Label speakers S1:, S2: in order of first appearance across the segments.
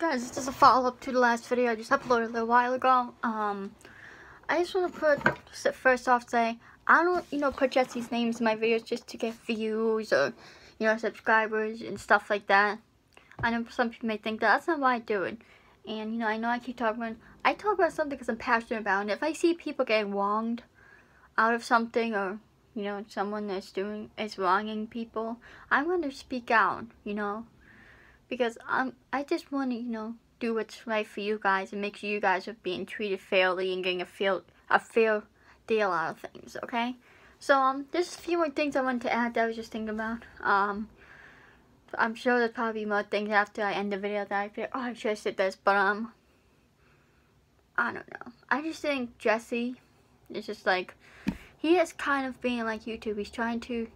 S1: Guys, this is a follow-up to the last video I just uploaded a little while ago. I just want to first off say, I don't, put Jesse's names in my videos just to get views or, subscribers and stuff like that. I know some people may think that's not why I do it. And, I know I keep talking about, I talk about something because I'm passionate about it. If I see people getting wronged out of something or, someone is wronging people, I'm going to speak out, because I just want to, do what's right for you guys and make sure you guys are being treated fairly and getting a fair deal out of things, okay? So, there's a few more things I wanted to add that I was just thinking about. I'm sure there's probably more things after I end the video that I feel, oh, I should have said this, but, I don't know. I just think Jesse is just like, he is kind of being like YouTube. He's trying to,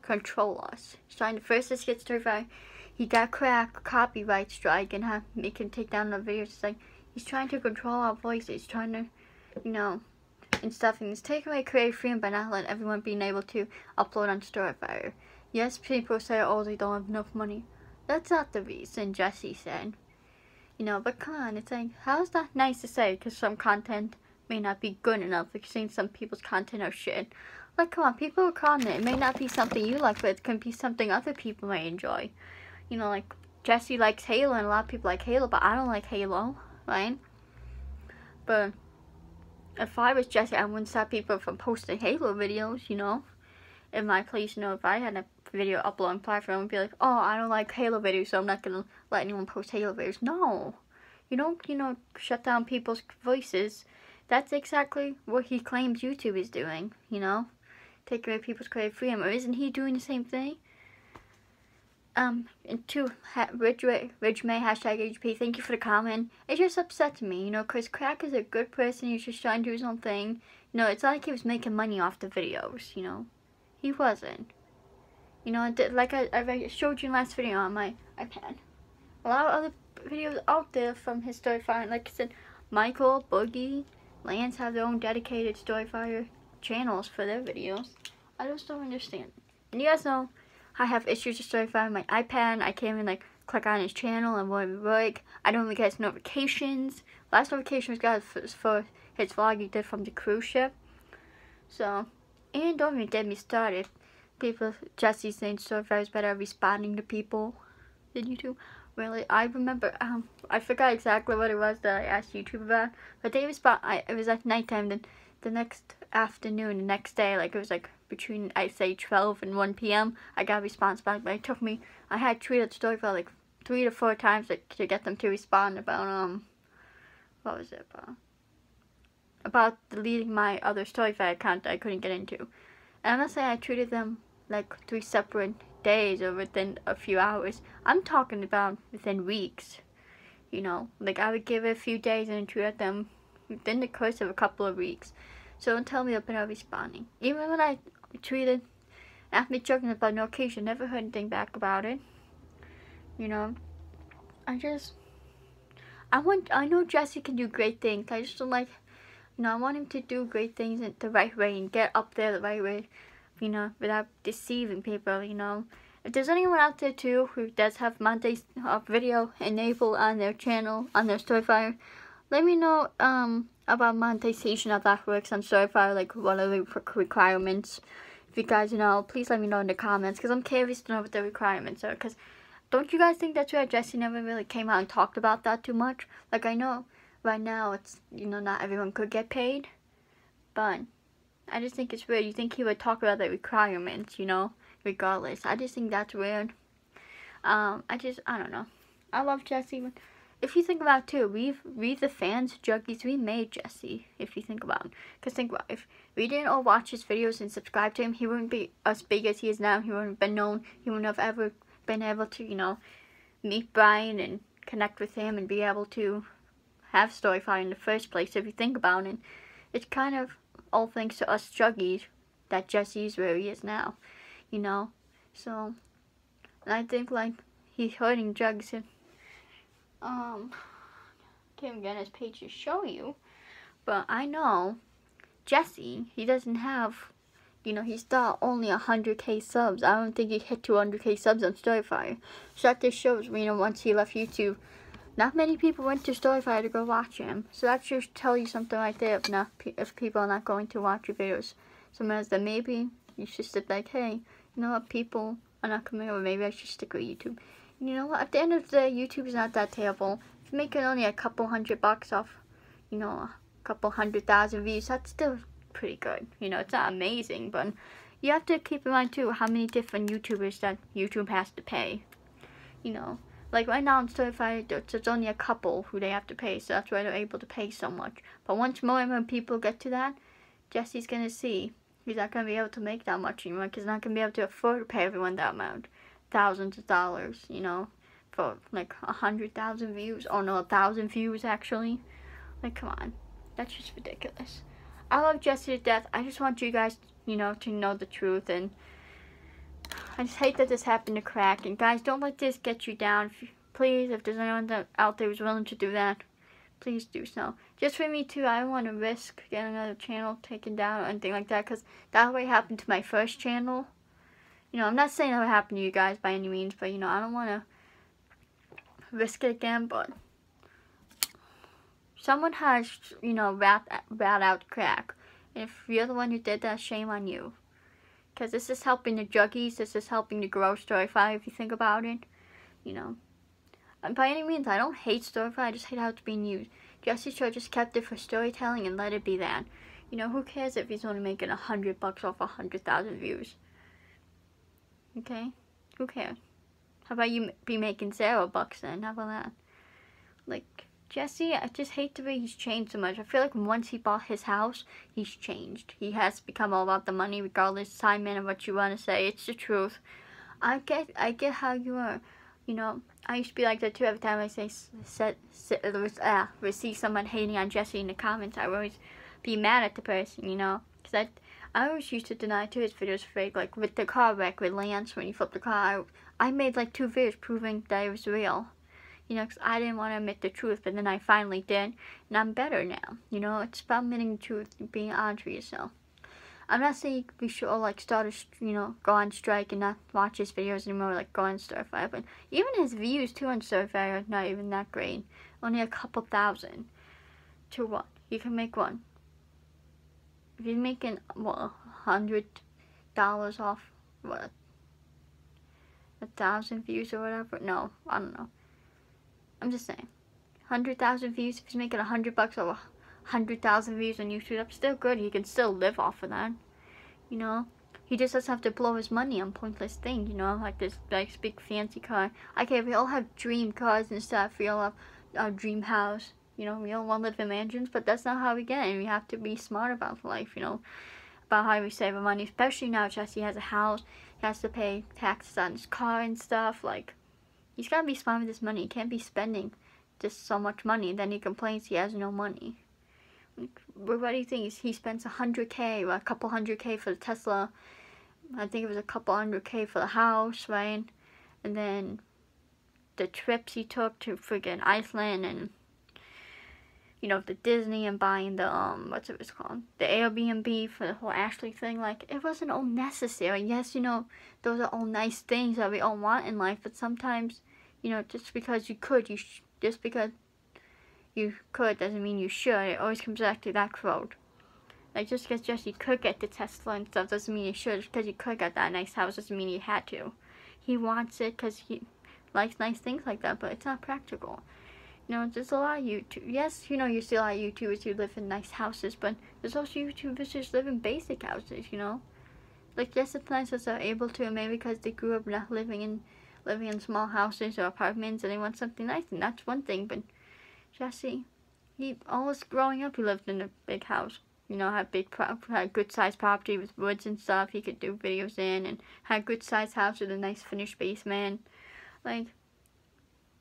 S1: control us. He's trying to first let's get Storyfire. He got copyright strike and he can take down the videos. It's like he's trying to control our voices. He's trying to, and stuff. And he's taking away creative freedom by not letting everyone being able to upload on Storyfire. Yes, people say, oh, they don't have enough money. That's not the reason, Jesse said. But come on, it's like, how is that nice to say? Because some content may not be good enough. Like saying some people's content are shit. Like, come on, people are comment. It may not be something you like, but it can be something other people may enjoy. Like, Jesse likes Halo, and a lot of people like Halo, but I don't like Halo, right? But if I was Jesse, I wouldn't stop people from posting Halo videos, in my place, if I had a video uploading platform, I'd be like, oh, I don't like Halo videos, so I'm not going to let anyone post Halo videos. No. You don't, shut down people's voices. That's exactly what he claims YouTube is doing, taking away people's creative freedom. Or isn't he doing the same thing? And to Ridge May, hashtag HP, thank you for the comment. It just upsets me, because Crack is a good person. He's just trying to do his own thing. It's not like he was making money off the videos, He wasn't. Like I showed you in the last video on my iPad. A lot of other videos out there from his Storyfire. Like I said, Michael, Boogie, Lance have their own dedicated Storyfire channels for their videos. I just don't understand. And you guys know, I have issues with Storyfire on my iPad. I can't even click on his channel and work. I don't even get his notifications. Last notification was got for his vlog he did from the cruise ship. So, and don't even get me started. Jesse's saying Storyfire is better at responding to people than YouTube. Really, I remember, I forgot exactly what it was that I asked YouTube about, but they respond. It was like nighttime. Then the next afternoon, the next day, it was between, I'd say 12 and 1 p.m. I got a response back, but it took me, I had tweeted Storyfire 3 to 4 times to get them to respond about, what was it about deleting my other Storyfire account that I couldn't get into. And I'm not saying I tweeted them 3 separate days or within a few hours. I'm talking about within weeks. I would give it a few days and tweet at them within the course of a couple of weeks. So don't tell me they're not responding. Even when I tweeted at Mcjuggernuggets about no occasion, never heard anything back about it. I know Jesse can do great things. I just don't like, I want him to do great things in the right way and get up there the right way, without deceiving people, If there's anyone out there too who does have Monday's video enabled on their channel, on their Storyfire, let me know about monetization, how that works on Storyfire, what are the requirements. If you guys know, please let me know in the comments, because I'm curious to know what the requirements are, because don't you guys think that's where Jesse never really came out and talked about that too much? I know right now it's, not everyone could get paid, but I just think it's weird. You think he would talk about the requirements, regardless. I just think that's weird. I don't know. I love Jesse. If you think about it too, we the fans, Juggies, we made Jesse, if you think about it. Because think about it, if we didn't all watch his videos and subscribe to him, he wouldn't be as big as he is now. He wouldn't have been known. He wouldn't have ever been able to, meet Brian and connect with him and be able to have Storyfire in the first place. If you think about it, it's kind of all thanks to us Juggies that Jesse is where he is now, So, and I think he's hurting Jugs. Can't even get his page to show you, but I know Jesse, he doesn't have, he's got only 100k subs. I don't think he hit 200k subs on Storyfire. So that just shows, once he left YouTube, not many people went to Storyfire to go watch him. So that should tell you something right there if people are not going to watch your videos. Sometimes that maybe you should sit like, hey, you know what, people are not coming over, maybe I should stick with YouTube. And you know what, at the end of the day, YouTube is not that terrible. If you're making only a couple $100 off, you know, a couple 100,000 views, that's still pretty good. You know, it's not amazing, but you have to keep in mind too how many different YouTubers that YouTube has to pay. You know, like right now on Storyfire, there's only a couple who they have to pay, so that's why they're able to pay so much. But once more and more people get to that, Jesse's gonna see he's not gonna be able to make that much anymore, because he's not gonna be able to afford to pay everyone that amount, thousands of dollars, you know, for like 100,000 views. Oh no, 1,000 views actually. Like, come on, that's just ridiculous. I love Jesse to death. I just want you guys, you know, to know the truth, and I just hate that this happened to Crack. And guys, don't let this get you down. Please, if there's anyone out there who's willing to do that, please do so. Just for me too, I don't want to risk getting another channel taken down or anything like that, because that way happened to my first channel. You know, I'm not saying that would happen to you guys by any means, but you know, I don't want to risk it again. But someone has, you know, rat out Crack. And if you're the one who did that, shame on you. Because this is helping the Juggies, this is helping to grow Storyfire, if you think about it. You know. And by any means, I don't hate Storyfire, I just hate how it's being used. Jesse Show just kept it for storytelling and let it be that. You know, who cares if he's only making $100 off 100,000 views? Okay? Who cares? How about you be making $0 then? How about that? Like, Jesse, I just hate the way he's changed so much. I feel like once he bought his house, he's changed. He has become all about the money, regardless, Simon, of what you want to say. It's the truth. I get how you are. You know, I used to be like that too. Every time I see someone hating on Jesse in the comments, I would always be mad at the person, you know. Because I always used to deny too his videos fake. Like with the car wreck with Lance, when he flipped the car, I made like 2 videos proving that it was real. You know, because I didn't want to admit the truth, but then I finally did, and I'm better now. You know, it's about admitting the truth and being honest with yourself. I'm not saying we should all, like, start a, you know, go on strike and not watch his videos anymore, like, go on Storyfire, but even his views, too, on Storyfire are not even that great. Only a couple thousand. To what? You can make one. If you're making, what, $100 off, what, 1,000 views or whatever? No, I don't know. I'm just saying, 100,000 views, if he's making $100 over 100,000 views on YouTube, that's still good. He can still live off of that, you know. He just doesn't have to blow his money on pointless things, you know, like this nice big fancy car. Okay, we all have dream cars and stuff. We all have our dream house, you know. We all want to live in mansions, but that's not how we get it. We have to be smart about life, you know, about how we save our money. Especially now Jesse has a house, he has to pay taxes on his car and stuff. Like, he's got to be smart with his money. He can't be spending just so much money, and then he complains he has no money. What do you think? He spends $100K, or a couple $100K for the Tesla. I think it was a couple $100K for the house, right? And then the trips he took to friggin' Iceland, and you know, the Disney, and buying the what's it was called, the Airbnb for the whole Ashley thing. Like, it wasn't all necessary. Yes, you know, those are all nice things that we all want in life, but sometimes, you know, just because you could, just because you could doesn't mean you should. It always comes back to that quote. Like, just because Jesse could get the Tesla and stuff doesn't mean he should. Just because he could get that nice house doesn't mean he had to. He wants it because he likes nice things like that, but it's not practical. You know, there's a lot of YouTube. Yes, you know, you see a lot of YouTubers who live in nice houses, but there's also YouTubers who just live in basic houses, you know. Like, yes, it's nice that they're able to, and maybe because they grew up not living in small houses or apartments, and they want something nice, and that's one thing. But Jesse, he always growing up, he lived in a big house. You know, had good sized property with woods and stuff he could do videos in, and had a good sized house with a nice finished basement. Like,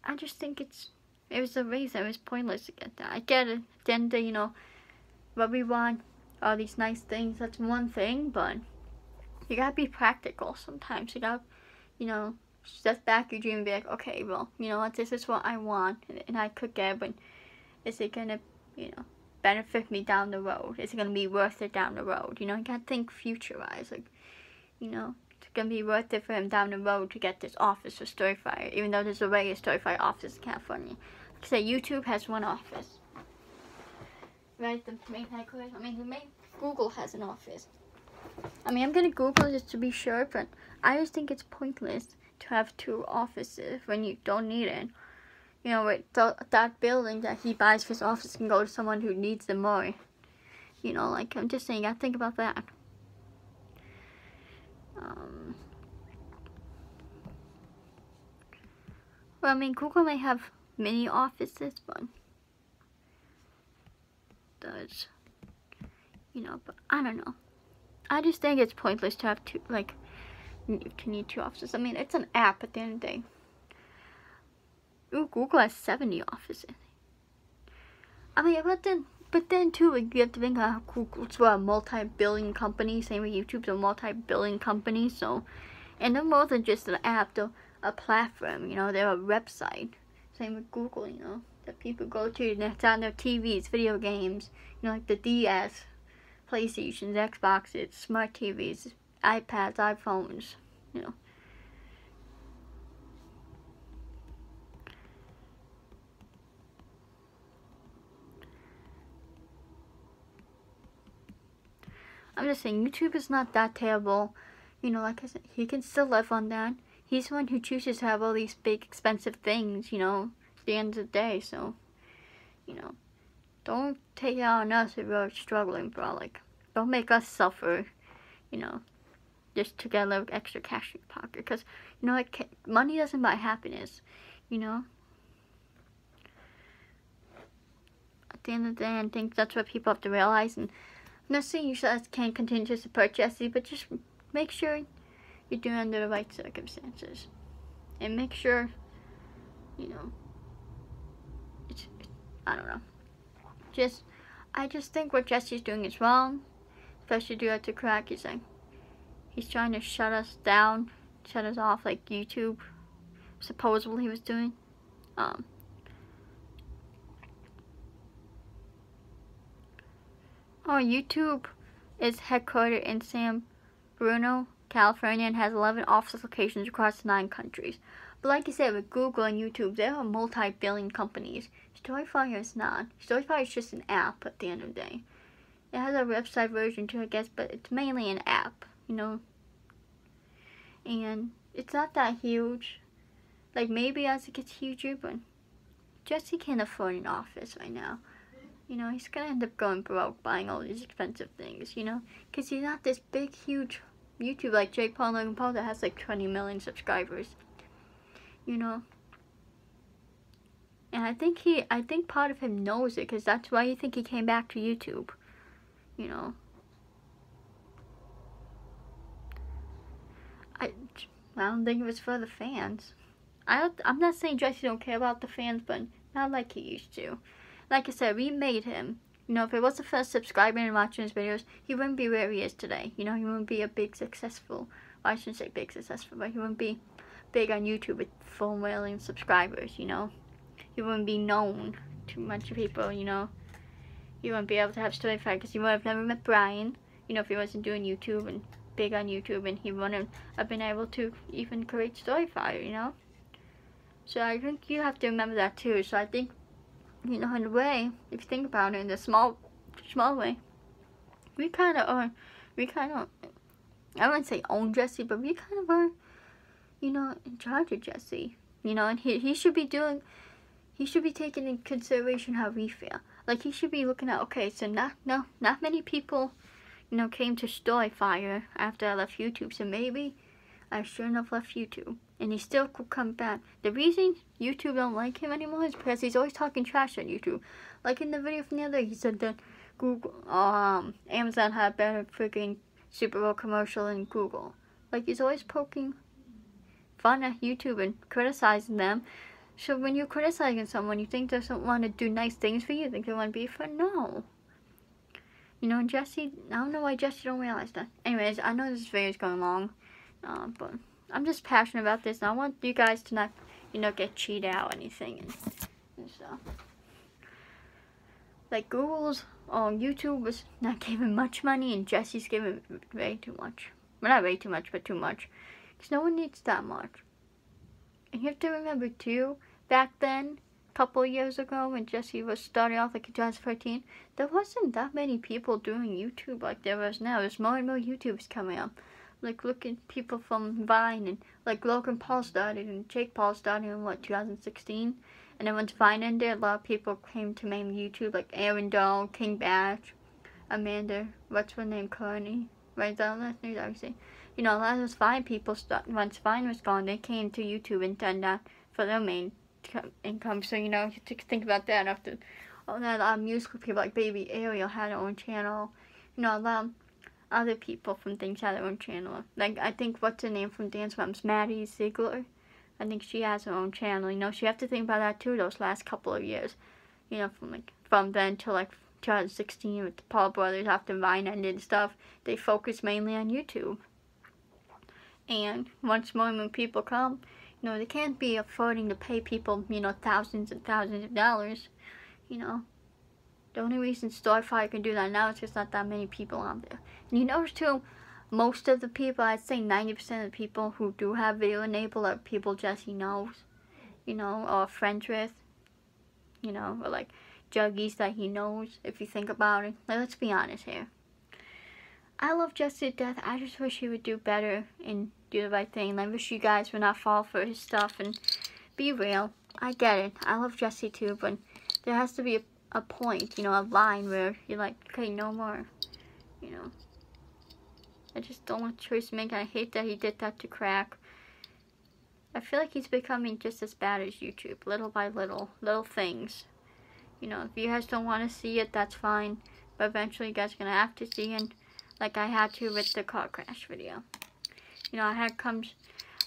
S1: I just think it was a reason. It was pointless to get that. I get it. At the end of the day, you know, what we want, all these nice things, that's one thing, but you gotta be practical sometimes. You gotta, you know, step back your dream and be like, okay, well, you know what, this is what I want, and I could get, but is it gonna, you know, benefit me down the road? Is it gonna be worth it down the road? You know, you gotta think future-wise. Like, you know, it's gonna be worth it for him down the road to get this office for Storyfire, even though there's already a Storyfire office in California. say YouTube has one office. Right, the main headquarters. I mean, Google has an office. I mean, I'm gonna Google just to be sure, but I just think it's pointless to have 2 offices when you don't need it. You know, that building that he buys for his office can go to someone who needs them more. You know, like, I'm just saying, I think about that. Well, I mean, Google may have many offices, but does, you know, but I don't know. I just think it's pointless to have 2, like, to need 2 offices. I mean, it's an app at the end of the day. Ooh, Google has 70 offices. I mean, but then too, like, you have to think how Google's a multi-billion company, same with YouTube's a multi-billion company, so, and they're more than just an app, they're a platform, you know, they're a website. Same with Google, you know, that people go to, and it's on their TVs, video games, you know, like the DS, PlayStations, Xboxes, smart TVs, iPads, iPhones, you know. I'm just saying, YouTube is not that terrible. You know, like I said, he can still live on that. He's the one who chooses to have all these big, expensive things, you know, at the end of the day. So, you know, don't take it out on us if we're struggling, bro. Like, don't make us suffer, you know, just to get a little extra cash in your pocket. Because, you know, money doesn't buy happiness, you know. At the end of the day, I think that's what people have to realize. And I'm not saying you can't continue to support Jesse, but just make sure you're doing it under the right circumstances. And make sure, you know, I don't know. I just think what Jesse's doing is wrong. Especially due to crack. He's trying to shut us down, shut us off like YouTube supposedly he was doing. YouTube is headquartered in San Bruno, California, and has 11 office locations across 9 countries. But like I said, with Google and YouTube, they are multi-billion companies. Storyfire is not. Storyfire is just an app at the end of the day. It has a website version too, I guess, but it's mainly an app, you know. And it's not that huge. Like, maybe as it gets huger, but Jesse can't afford an office right now. You know, he's gonna end up going broke buying all these expensive things, you know? Because he's not this big, huge YouTube like Jake Paul and Logan Paul that has like 20 million subscribers. You know? And I think part of him knows it, because that's why I think he came back to YouTube. You know? I don't think it was for the fans. I'm not saying Jesse don't care about the fans, but not like he used to. Like I said, we made him. You know, if it wasn't for us subscribing and watching his videos, he wouldn't be where he is today. You know, he wouldn't be a big successful, well, I shouldn't say big successful, but he wouldn't be big on YouTube with 4 million subscribers, you know. He wouldn't be known to a bunch of people, you know. He wouldn't be able to have Storyfire because he would have never met Brian, you know, if he wasn't doing YouTube and big on YouTube, and he wouldn't have been able to even create Storyfire, you know. So I think you have to remember that too. So I think, you know, in a way, if you think about it in a small way, we kind of, I wouldn't say own Jesse, but we kind of are, you know, in charge of Jesse, you know, and he should be taking in consideration how we feel. Like, he should be looking at, okay, so not many people, you know, came to Storyfire after I left YouTube, so maybe I shouldn't have left YouTube. And he still could come back. The reason YouTube don't like him anymore is because he's always talking trash on YouTube. Like in the video from the other day, he said that Amazon had a better freaking Super Bowl commercial than Google. Like, he's always poking fun at YouTube and criticizing them. So when you're criticizing someone, you think they don't want to do nice things for you? You think they want to be fun? No. You know, Jesse, I don't know why Jesse don't realize that. Anyways, I know this video is going long, but I'm just passionate about this, and I want you guys to not, you know, get cheated out or anything and stuff. Like, Google's YouTube was not giving much money, and Jesse's giving way too much. Well, not way too much, but too much. Because no one needs that much. And you have to remember, too, back then, couple of years ago when Jessie was starting off, like in 2013, there wasn't that many people doing YouTube like there is now. There's more and more YouTubers coming up. Like, look at people from Vine, and like Logan Paul started and Jake Paul started in what, 2016? And then once Vine ended, a lot of people came to main YouTube, like Aaron Doe, King Batch, Amanda, what's her name, Kearney, right? That last name, obviously. You know, a lot of those Vine people, once Vine was gone, they came to YouTube and done that for their main income. So, you know, you have to think about that. After all that, musical people like Baby Ariel had their own channel. You know, a lot of other people from things had their own channel. Like, I think, what's her name from Dance Moms, Maddie Ziegler? I think she has her own channel. You know, so you have to think about that too, those last couple of years. You know, from then till like 2016 with the Paul brothers, after Vine ended and stuff, they focused mainly on YouTube. And once more when people come, you know, they can't be affording to pay people, you know, thousands and thousands of dollars. You know, the only reason Storyfire can do that now is just not that many people out there. And you notice too, most of the people, I'd say 90% of the people who do have video enabled are people Jessie knows, you know, or friends with, you know, or like Juggies that he knows, if you think about it. Like, let's be honest here. I love Jessie to death. I just wish he would do better and do the right thing. I wish you guys would not fall for his stuff and be real. I get it. I love Jessie too, but there has to be a point, you know, a line where you're like, okay, no more. You know, I just don't want choice to make. I hate that he did that to Crack. I feel like he's becoming just as bad as YouTube, little by little things. You know, if you guys don't want to see it, that's fine. But eventually you guys are going to have to see it. Like I had to with the car crash video. You know,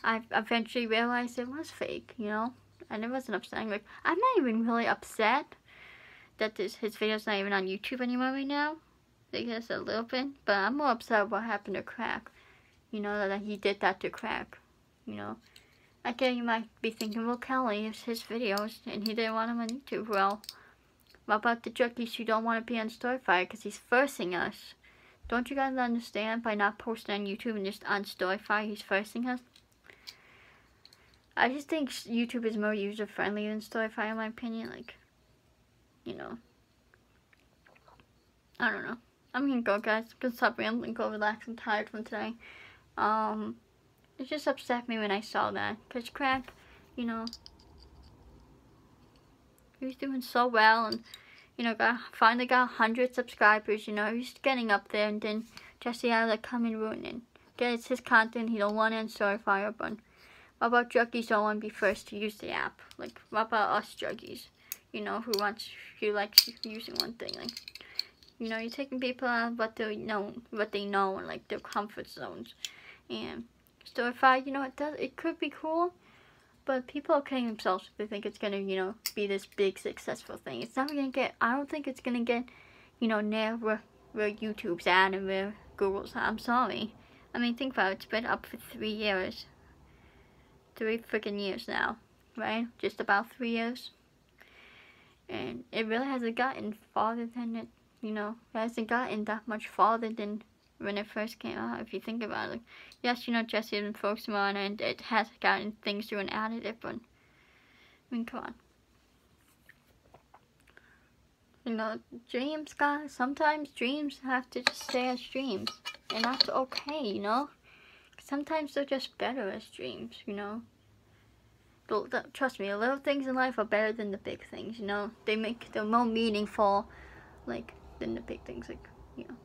S1: I eventually realized it was fake, you know. And it wasn't upsetting. Like, I'm not even really upset that his video's not even on YouTube anymore right now. I guess a little bit. But I'm more upset about what happened to Crack. You know, that he did that to Crack. You know. Again, you might be thinking, well, Kelly, it's his videos and he didn't want them on YouTube. Well, what about the juggies who don't want to be on Storyfire because he's forcing us? Don't you guys understand by not posting on YouTube and just on Storyfire, he's forcing us? I just think YouTube is more user-friendly than Storyfire, in my opinion. Like, you know. I don't know. I'm gonna go, guys. I'm gonna stop rambling, go relax. I'm tired from today. It just upset me when I saw that. Because Crack, you know, he was doing so well and, you know, finally got 100 subscribers, you know, he's getting up there, and then Jessie had to come and ruin it. Again, it's his content, he don't want it on Storyfire, but what about juggies don't want to be first to use the app? Like, what about us juggies? You know, who likes using one thing, like, you know, you're taking people out of what they know, and like their comfort zones. And Storyfire, you know, it could be cool, but people are kidding themselves if they think it's gonna, you know, be this big successful thing. It's not gonna get, I don't think it's gonna get, you know, near where YouTube's at and where Google's at. I'm sorry. I mean, think about it, it's been up for 3 years. 3 freaking years now, right? Just about 3 years. And it really hasn't gotten farther than it, you know, it hasn't gotten that much farther than when it first came out, if you think about it. Like, yes, you know, Jessie has been focusing on it, and it has gotten things to an additive, but, I mean, come on. You know, dreams, guys, sometimes dreams have to just stay as dreams, and that's okay, you know? Sometimes they're just better as dreams, you know? Trust me, the little things in life are better than the big things, you know? They're more meaningful, like, than the big things, like, you know.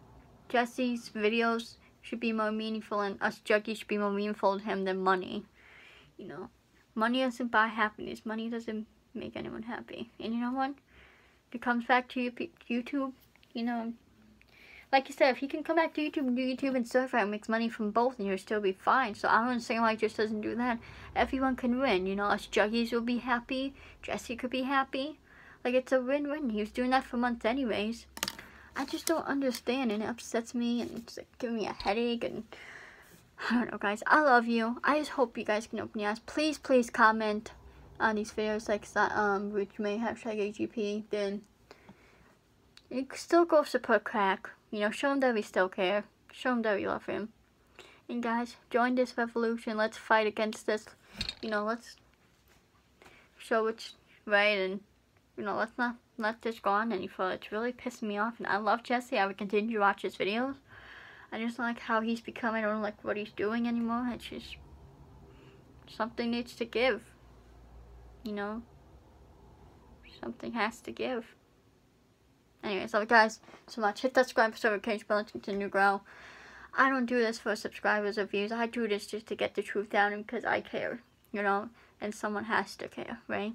S1: Jessie's videos should be more meaningful, and us juggies should be more meaningful to him than money. You know, money doesn't buy happiness. Money doesn't make anyone happy. And you know what? If it comes back to YouTube, you know, like you said, if he can come back to YouTube and do YouTube and Storyfire and makes money from both, and you'll still be fine. So I don't understand why he just doesn't do that. Everyone can win. You know, us juggies will be happy. Jessie could be happy. Like, it's a win-win. He was doing that for months anyways. I just don't understand, and it upsets me, and it's like giving me a headache, and I don't know, guys. I love you. I just hope you guys can open your eyes. Please comment on these videos, like, which may have #AGP. Then you can still go support Crack. You know, show him that we still care. Show him that we love him. And guys, join this revolution. Let's fight against this. You know, let's show which right? And, you know, let's not let this go on any further. It's really pissing me off, and I love Jesse. I would continue to watch his videos. I just don't like how he's become. I don't like what he's doing anymore. It's just, something needs to give, you know? Something has to give. Anyways, love you guys so much. Hit that subscribe notification bell to continue to grow. I don't do this for subscribers or views. I do this just to get the truth out and because I care, you know? And someone has to care, right?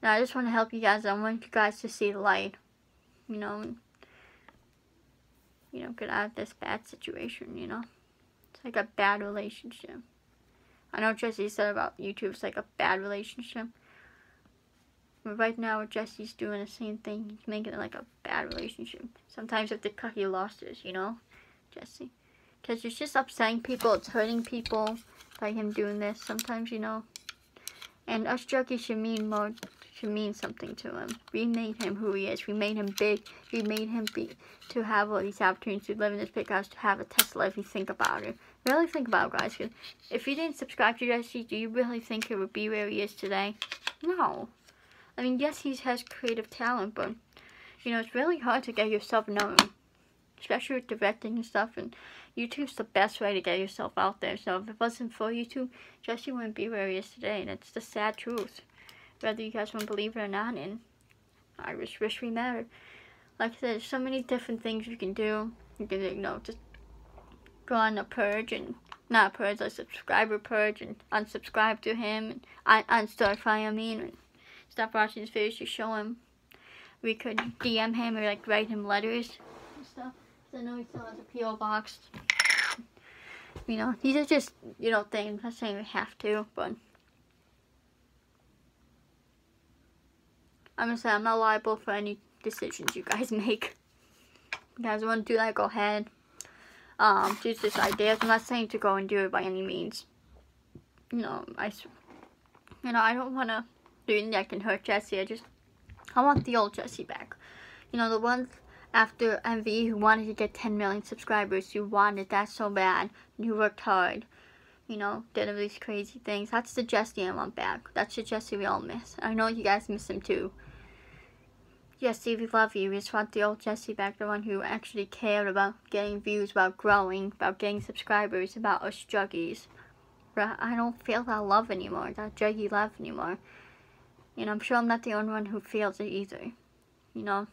S1: Now, I just want to help you guys. I want you guys to see the light, you know? You know, get out of this bad situation, you know? It's like a bad relationship. I know Jesse said about YouTube, it's like a bad relationship. But right now, Jesse's doing the same thing. He's making it like a bad relationship. Sometimes you have to cut your losses, you know, Jesse? Because it's just upsetting people. It's hurting people by him doing this sometimes, you know. And us juggies should mean something to him. We made him who he is. We made him big. We made him to have all these opportunities to live in this big house, to have a Tesla if you think about it. Really think about it, guys. Cause if you didn't subscribe to Jesse, do you really think he would be where he is today? No. I mean, yes, he has creative talent, but, you know, it's really hard to get yourself known. Especially with directing and stuff, and YouTube's the best way to get yourself out there. So if it wasn't for YouTube, Jesse wouldn't be where he is today, and it's the sad truth. Whether you guys want to believe it or not, and I just wish we mattered. Like I said, there's so many different things you can do. You can, you know, just go on a purge, and not a purge, a subscriber purge, and unsubscribe to him, and on Storyfire, and stop watching his videos to show him. We could DM him or like write him letters and stuff. I know he still has a P.O. box. You know, these are just, you know, things. I'm not saying we have to, but I'm gonna say I'm not liable for any decisions you guys make. If you guys want to do that, go ahead. Just ideas. I'm not saying to go and do it by any means. You know, I don't want to do anything that can hurt Jesse. I want the old Jesse back. You know, the one after MV who wanted to get 10 million subscribers. You wanted that so bad. You worked hard. You know, did all these crazy things. That's the Jesse I want back. That's the Jesse we all miss. I know you guys miss him too. Jesse, we love you. We just want the old Jesse back. The one who actually cared about getting views, about growing, about getting subscribers, about us juggies. But I don't feel that love anymore. That juggy love anymore. You know, I'm sure I'm not the only one who feels it either. You know?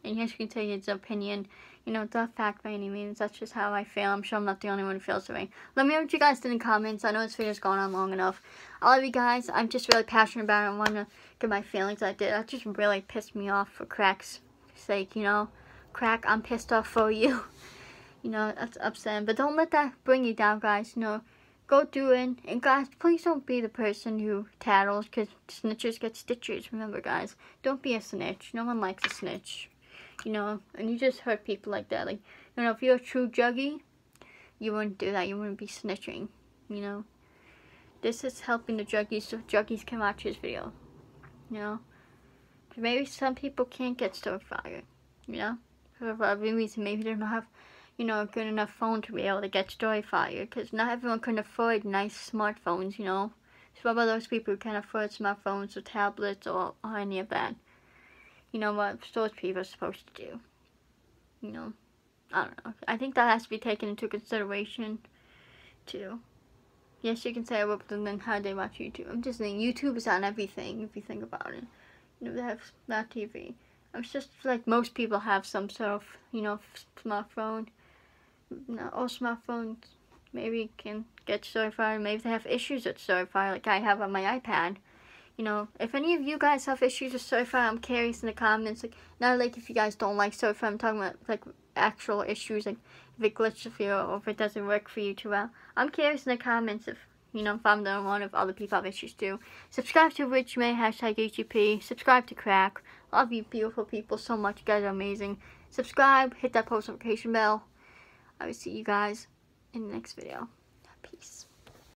S1: And yes, you can take his opinion. You know, it's not fact by any means. That's just how I feel. I'm sure I'm not the only one who feels the way. Let me know what you guys did in the comments. I know this video's going on long enough. I love you guys. I'm just really passionate about it. I want to get my feelings I did. That just really pissed me off for Crack's sake, you know. Crack, I'm pissed off for you. You know, that's upsetting. But don't let that bring you down, guys. You know, go do it. And guys, please don't be the person who tattles, because snitches get stitches. Remember, guys, don't be a snitch. No one likes a snitch. You know, and you just hurt people like that. Like, you know, if you're a true juggy, you wouldn't do that. You wouldn't be snitching, you know. This is helping the juggies so juggies can watch his video, you know. Maybe some people can't get Storyfire, you know. For whatever reason, maybe they don't have, you know, a good enough phone to be able to get Storyfire. Because not everyone can afford nice smartphones, you know. So what about those people who can't afford smartphones or tablets or any of that? You know what those people are supposed to do. You know, I don't know. I think that has to be taken into consideration too. Yes, you can say about them and how they watch YouTube. I'm just saying YouTube is on everything if you think about it. You know, they have smart TV. It's just like most people have some sort of, you know, smartphone. Not all smartphones maybe can get Storyfire. Maybe they have issues with Storyfire like I have on my iPad. You know, if any of you guys have issues with Storyfire, I'm curious in the comments. Like, not like if you guys don't like Storyfire, I'm talking about like actual issues, like if it glitches for you or if it doesn't work for you too well. I'm curious in the comments if, you know, if I'm the one, if other people have issues too. Subscribe to Rich May, #HGP. Subscribe to Crack. Love you beautiful people so much. You guys are amazing. Subscribe, hit that post notification bell. I will see you guys in the next video. Peace.